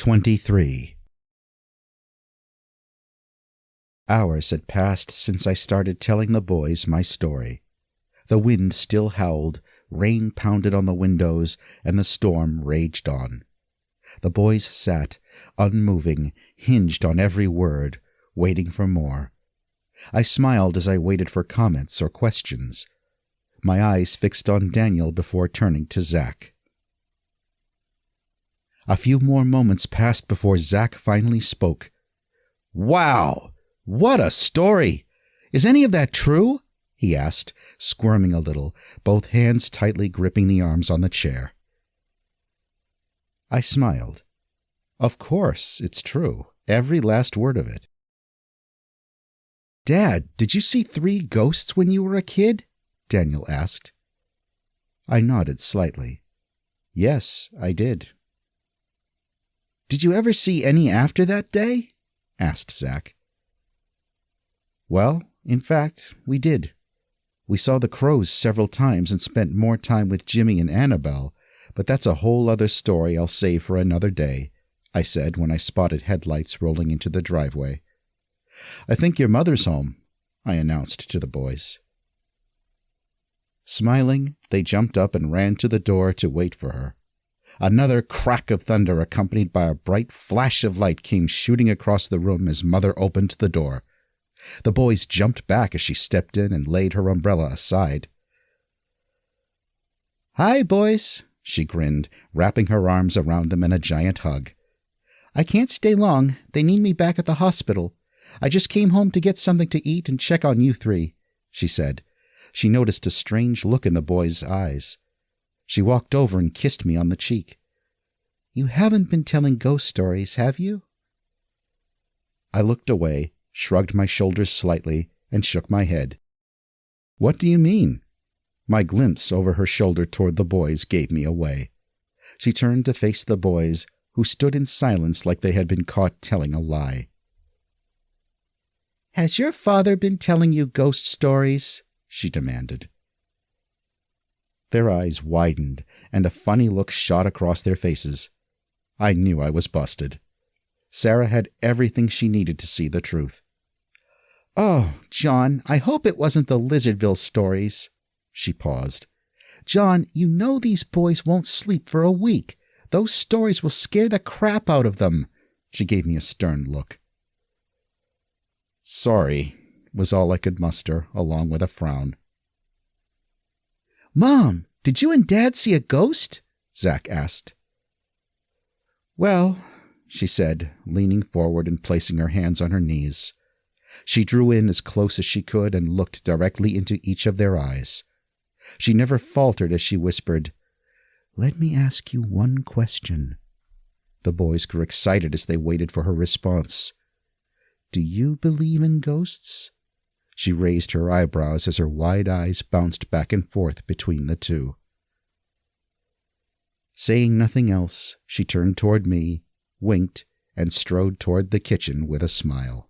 23. Hours had passed since I started telling the boys my story. The wind still howled, rain pounded on the windows, and the storm raged on. The boys sat, unmoving, hinged on every word, waiting for more. I smiled as I waited for comments or questions. My eyes fixed on Daniel before turning to Zack. A few more moments passed before Zack finally spoke. "Wow! What a story! Is any of that true?" he asked, squirming a little, both hands tightly gripping the arms on the chair. I smiled. Of course, it's true. Every last word of it. "Dad, did you see 3 ghosts when you were a kid?" Daniel asked. I nodded slightly. Yes, I did. "Did you ever see any after that day?" asked Zack. Well, in fact, we did. We saw the crows several times and spent more time with Jimmy and Annabelle, but that's a whole other story I'll save for another day, I said when I spotted headlights rolling into the driveway. "I think your mother's home," I announced to the boys. Smiling, they jumped up and ran to the door to wait for her. Another crack of thunder accompanied by a bright flash of light came shooting across the room as Mother opened the door. The boys jumped back as she stepped in and laid her umbrella aside. "Hi, boys," she grinned, wrapping her arms around them in a giant hug. "I can't stay long. They need me back at the hospital. I just came home to get something to eat and check on you 3, she said. She noticed a strange look in the boys' eyes. She walked over and kissed me on the cheek. "You haven't been telling ghost stories, have you?" I looked away, shrugged my shoulders slightly, and shook my head. "What do you mean?" My glimpse over her shoulder toward the boys gave me away. She turned to face the boys, who stood in silence like they had been caught telling a lie. "Has your father been telling you ghost stories?" she demanded. Their eyes widened, and a funny look shot across their faces. I knew I was busted. Sarah had everything she needed to see the truth. "Oh, John, I hope it wasn't the Lizardville stories." She paused. "John, you know these boys won't sleep for a week. Those stories will scare the crap out of them." She gave me a stern look. "Sorry," was all I could muster, along with a frown. "Mom, did you and Dad see a ghost?" Zack asked. "Well," she said, leaning forward and placing her hands on her knees. She drew in as close as she could and looked directly into each of their eyes. She never faltered as she whispered, "Let me ask you one question." The boys grew excited as they waited for her response. "Do you believe in ghosts?" She raised her eyebrows as her wide eyes bounced back and forth between the two. Saying nothing else, she turned toward me, winked, and strode toward the kitchen with a smile.